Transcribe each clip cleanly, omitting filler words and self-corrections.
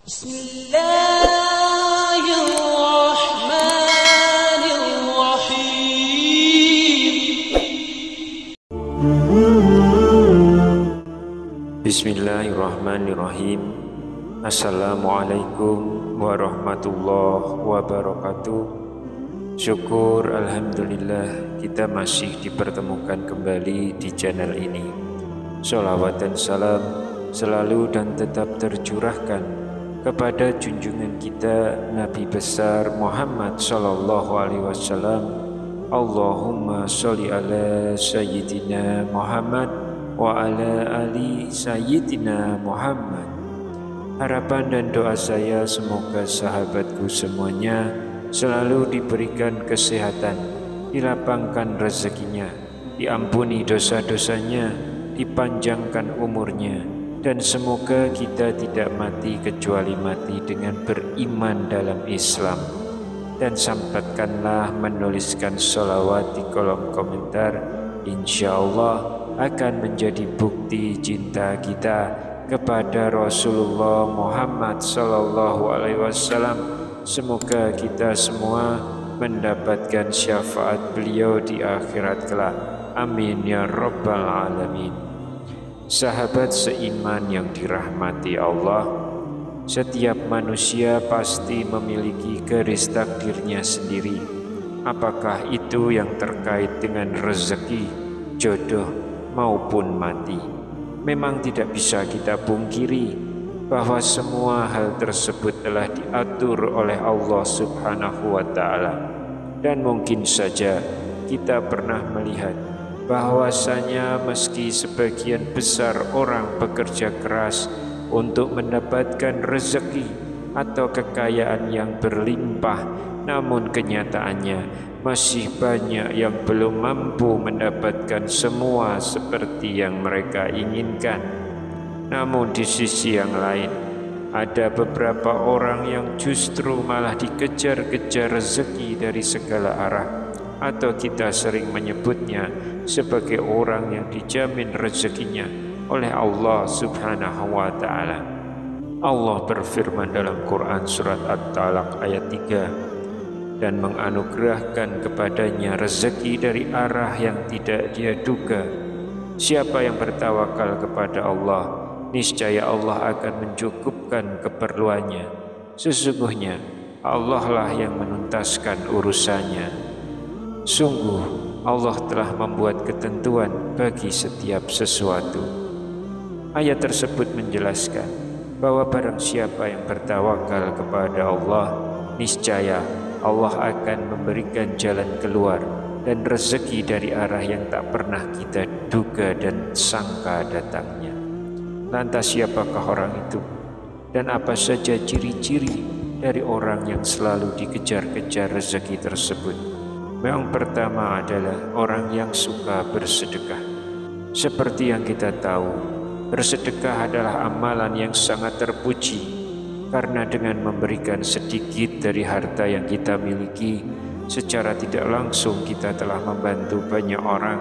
Bismillahirrahmanirrahim. Assalamualaikum warahmatullahi wabarakatuh. Syukur alhamdulillah kita masih dipertemukan kembali di channel ini. Sholawat dan salam selalu dan tetap tercurahkan kepada junjungan kita Nabi besar Muhammad sallallahu alaihi wasallam. Allahumma sholli ala sayyidina Muhammad wa ala ali sayyidina Muhammad. Harapan dan doa saya semoga sahabatku semuanya selalu diberikan kesehatan, dilapangkan rezekinya, diampuni dosa-dosanya, dipanjangkan umurnya, dan semoga kita tidak mati kecuali mati dengan beriman dalam Islam. Dan sampaikanlah menuliskan sholawat di kolom komentar, insya Allah akan menjadi bukti cinta kita kepada Rasulullah Muhammad sallallahu alaihi wasallam. Semoga kita semua mendapatkan syafaat beliau di akhirat kelak. Amin ya rabbal alamin. Sahabat seiman yang dirahmati Allah, setiap manusia pasti memiliki garis takdirnya sendiri. Apakah itu yang terkait dengan rezeki, jodoh, maupun mati. Memang tidak bisa kita pungkiri bahwa semua hal tersebut telah diatur oleh Allah Subhanahu wa Ta'ala. Dan mungkin saja kita pernah melihat bahwasanya meski sebagian besar orang bekerja keras untuk mendapatkan rezeki atau kekayaan yang berlimpah, namun kenyataannya masih banyak yang belum mampu mendapatkan semua seperti yang mereka inginkan. Namun di sisi yang lain, ada beberapa orang yang justru malah dikejar-kejar rezeki dari segala arah, atau kita sering menyebutnya sebagai orang yang dijamin rezekinya oleh Allah Subhanahu wa Ta'ala. Allah berfirman dalam Quran surat At-Talaq ayat 3, dan menganugerahkan kepadanya rezeki dari arah yang tidak dia duga. Siapa yang bertawakal kepada Allah, niscaya Allah akan mencukupkan keperluannya. Sesungguhnya Allah lah yang menuntaskan urusannya. Sungguh Allah telah membuat ketentuan bagi setiap sesuatu. Ayat tersebut menjelaskan bahwa barang siapa yang bertawakal kepada Allah, niscaya Allah akan memberikan jalan keluar dan rezeki dari arah yang tak pernah kita duga dan sangka datangnya. Lantas siapakah orang itu? Dan apa saja ciri-ciri dari orang yang selalu dikejar-kejar rezeki tersebut? Yang pertama adalah orang yang suka bersedekah. Seperti yang kita tahu, bersedekah adalah amalan yang sangat terpuji, karena dengan memberikan sedikit dari harta yang kita miliki, secara tidak langsung kita telah membantu banyak orang.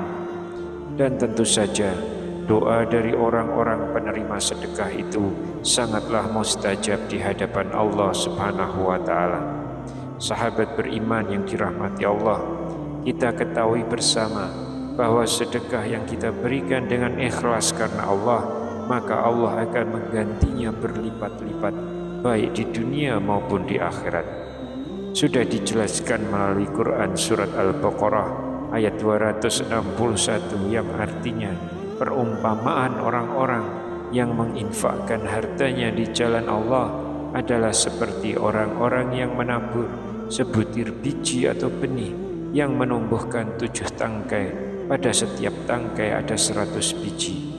Dan tentu saja doa dari orang-orang penerima sedekah itu sangatlah mustajab di hadapan Allah Subhanahu wa Ta'ala. Sahabat beriman yang dirahmati Allah, kita ketahui bersama bahwa sedekah yang kita berikan dengan ikhlas karena Allah, maka Allah akan menggantinya berlipat-lipat, baik di dunia maupun di akhirat. Sudah dijelaskan melalui Quran surat Al-Baqarah ayat 261 yang artinya perumpamaan orang-orang yang menginfakkan hartanya di jalan Allah adalah seperti orang-orang yang menabur sebutir biji atau benih yang menumbuhkan 7 tangkai. Pada setiap tangkai ada 100 biji.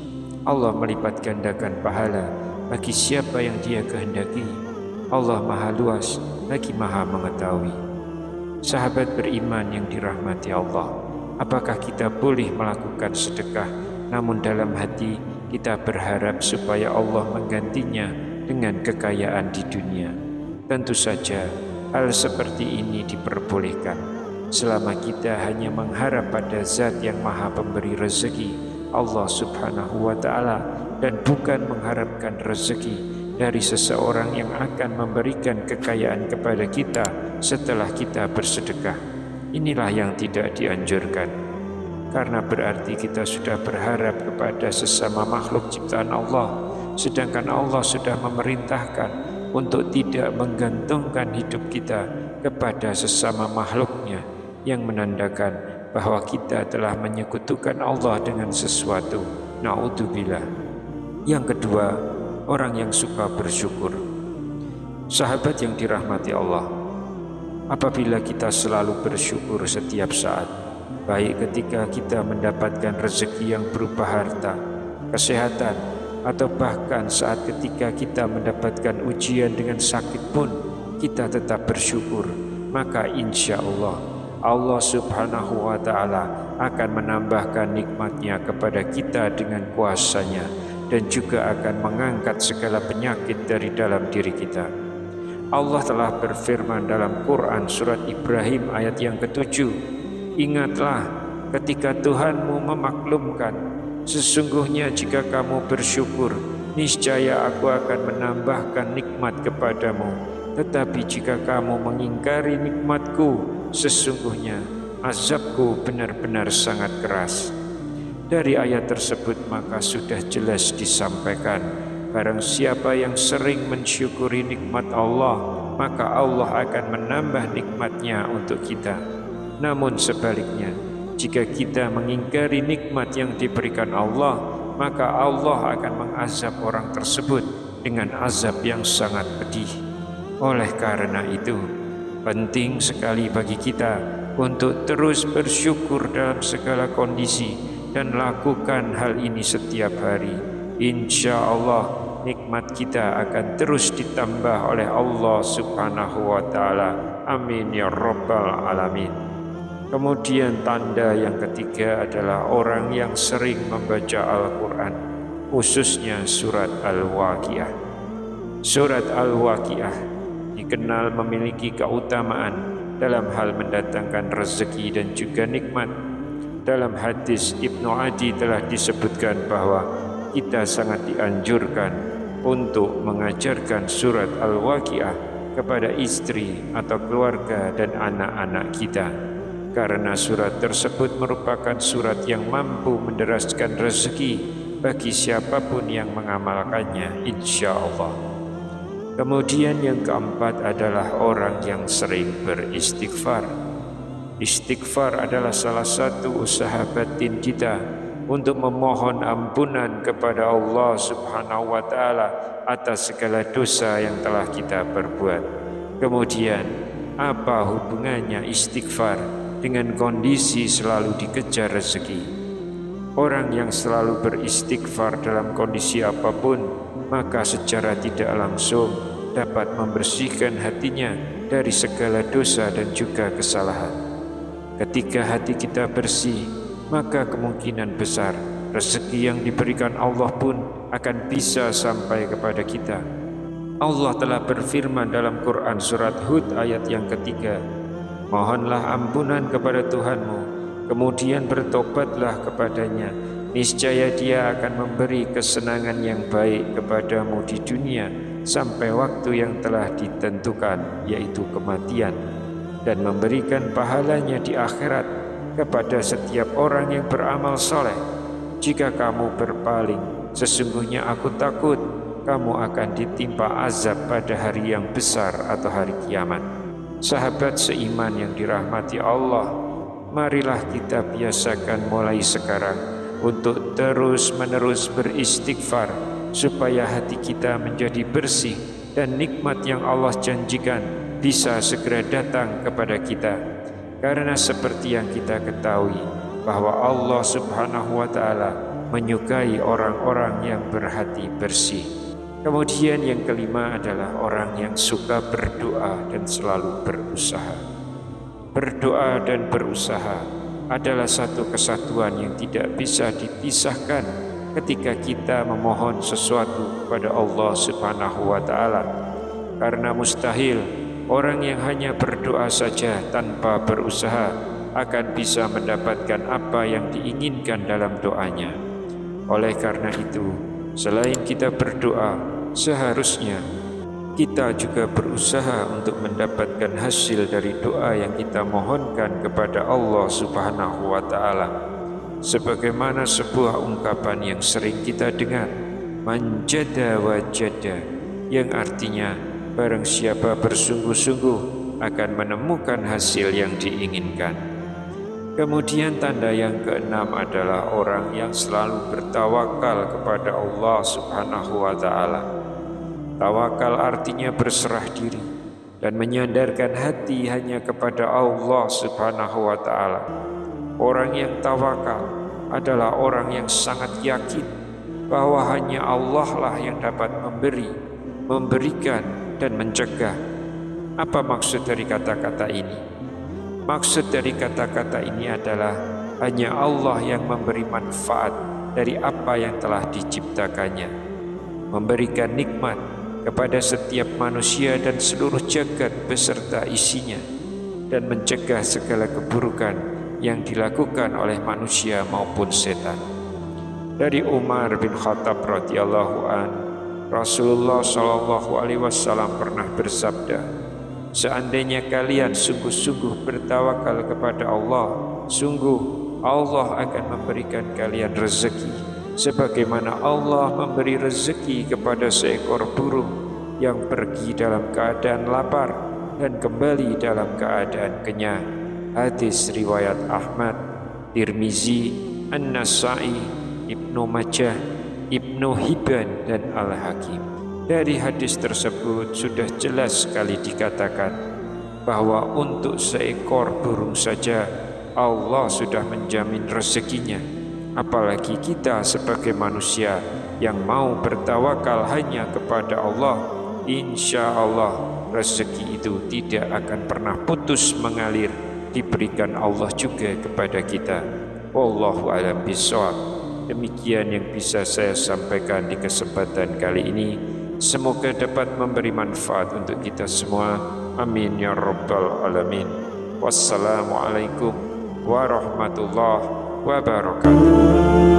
Allah melipat gandakan pahala bagi siapa yang Dia kehendaki. Allah Maha Luas lagi Maha Mengetahui. Sahabat beriman yang dirahmati Allah, apakah kita boleh melakukan sedekah, namun dalam hati kita berharap supaya Allah menggantinya dengan kekayaan di dunia? Tentu saja hal seperti ini diperbolehkan selama kita hanya mengharap pada Zat yang Maha Pemberi rezeki, Allah Subhanahu wa Ta'ala, dan bukan mengharapkan rezeki dari seseorang yang akan memberikan kekayaan kepada kita setelah kita bersedekah. Inilah yang tidak dianjurkan, karena berarti kita sudah berharap kepada sesama makhluk ciptaan Allah, sedangkan Allah sudah memerintahkan untuk tidak menggantungkan hidup kita kepada sesama makhluknya, yang menandakan bahwa kita telah menyekutukan Allah dengan sesuatu. Na'udzubillah. Yang kedua, orang yang suka bersyukur. Sahabat yang dirahmati Allah, apabila kita selalu bersyukur setiap saat, baik ketika kita mendapatkan rezeki yang berupa harta, kesehatan, atau bahkan saat ketika kita mendapatkan ujian dengan sakit pun, kita tetap bersyukur, maka insya Allah subhanahu wa ta'ala akan menambahkan nikmatnya kepada kita dengan kuasanya, dan juga akan mengangkat segala penyakit dari dalam diri kita. Allah telah berfirman dalam Quran surat Ibrahim ayat yang ke-7, ingatlah ketika Tuhanmu memaklumkan, sesungguhnya jika kamu bersyukur, niscaya aku akan menambahkan nikmat kepadamu. Tetapi jika kamu mengingkari nikmatku, sesungguhnya azabku benar-benar sangat keras. Dari ayat tersebut maka sudah jelas disampaikan, barang siapa yang sering mensyukuri nikmat Allah, maka Allah akan menambah nikmatnya untuk kita. Namun sebaliknya, jika kita mengingkari nikmat yang diberikan Allah, maka Allah akan mengazab orang tersebut dengan azab yang sangat pedih. Oleh karena itu, penting sekali bagi kita untuk terus bersyukur dalam segala kondisi dan lakukan hal ini setiap hari. Insya Allah nikmat kita akan terus ditambah oleh Allah subhanahu wa ta'ala. Amin ya rabbal alamin. Kemudian tanda yang ketiga adalah orang yang sering membaca Al-Quran, khususnya surat Al-Waqiah. Surat Al-Waqiah dikenal memiliki keutamaan dalam hal mendatangkan rezeki dan juga nikmat. Dalam hadis Ibnu Adi telah disebutkan bahwa kita sangat dianjurkan untuk mengajarkan surat Al-Waqiah kepada istri atau keluarga dan anak-anak kita, karena surat tersebut merupakan surat yang mampu menderaskan rezeki bagi siapapun yang mengamalkannya, insya Allah. Kemudian yang keempat adalah orang yang sering beristighfar. Istighfar adalah salah satu usaha batin kita untuk memohon ampunan kepada Allah subhanahu wa ta'ala atas segala dosa yang telah kita perbuat. Kemudian, apa hubungannya istighfar dengan kondisi selalu dikejar rezeki? Orang yang selalu beristighfar dalam kondisi apapun, maka secara tidak langsung dapat membersihkan hatinya dari segala dosa dan juga kesalahan. Ketika hati kita bersih, maka kemungkinan besar rezeki yang diberikan Allah pun akan bisa sampai kepada kita. Allah telah berfirman dalam Quran surat Hud ayat yang ketiga, mohonlah ampunan kepada Tuhanmu, kemudian bertobatlah kepadanya, niscaya Dia akan memberi kesenangan yang baik kepadamu di dunia sampai waktu yang telah ditentukan, yaitu kematian, dan memberikan pahalanya di akhirat kepada setiap orang yang beramal soleh. Jika kamu berpaling, sesungguhnya aku takut kamu akan ditimpa azab pada hari yang besar atau hari kiamat. Sahabat seiman yang dirahmati Allah, marilah kita biasakan mulai sekarang untuk terus-menerus beristighfar, supaya hati kita menjadi bersih dan nikmat yang Allah janjikan bisa segera datang kepada kita. Karena seperti yang kita ketahui bahwa Allah subhanahu wa ta'ala menyukai orang-orang yang berhati bersih. Kemudian yang kelima adalah orang yang suka berdoa dan selalu berusaha. Berdoa dan berusaha adalah satu kesatuan yang tidak bisa dipisahkan ketika kita memohon sesuatu kepada Allah subhanahu wa ta'ala. Karena mustahil orang yang hanya berdoa saja tanpa berusaha akan bisa mendapatkan apa yang diinginkan dalam doanya. Oleh karena itu, selain kita berdoa, seharusnya kita juga berusaha untuk mendapatkan hasil dari doa yang kita mohonkan kepada Allah Subhanahu wa Ta'ala. Sebagaimana sebuah ungkapan yang sering kita dengar, manjada wajada, yang artinya barang siapa bersungguh-sungguh akan menemukan hasil yang diinginkan. Kemudian tanda yang keenam adalah orang yang selalu bertawakal kepada Allah Subhanahu wa Ta'ala. Tawakal artinya berserah diri dan menyandarkan hati hanya kepada Allah Subhanahu wa Ta'ala. Orang yang tawakal adalah orang yang sangat yakin bahwa hanya Allah lah yang dapat memberi, memberikan, dan mencegah. Apa maksud dari kata-kata ini? Maksud dari kata-kata ini adalah hanya Allah yang memberi manfaat dari apa yang telah diciptakannya, memberikan nikmat kepada setiap manusia dan seluruh jagat beserta isinya, dan mencegah segala keburukan yang dilakukan oleh manusia maupun setan. Dari Umar bin Khattab radhiyallahu an, Rasulullah shallallahu alaihi wasallam pernah bersabda, seandainya kalian sungguh-sungguh bertawakal kepada Allah, sungguh Allah akan memberikan kalian rezeki sebagaimana Allah memberi rezeki kepada seekor burung yang pergi dalam keadaan lapar dan kembali dalam keadaan kenyang. Hadis riwayat Ahmad, Tirmizi, An-Nasa'i, Ibnu Majah, Ibnu Hibban, dan Al-Hakim. Dari hadis tersebut sudah jelas sekali dikatakan bahwa untuk seekor burung saja Allah sudah menjamin rezekinya. Apalagi kita sebagai manusia yang mau bertawakal hanya kepada Allah, insya Allah rezeki itu tidak akan pernah putus mengalir, diberikan Allah juga kepada kita. Wallahu a'lam bishawab. Demikian yang bisa saya sampaikan di kesempatan kali ini. Semoga dapat memberi manfaat untuk kita semua. Amin ya rabbal alamin. Wassalamualaikum warahmatullahi wabarakatuh.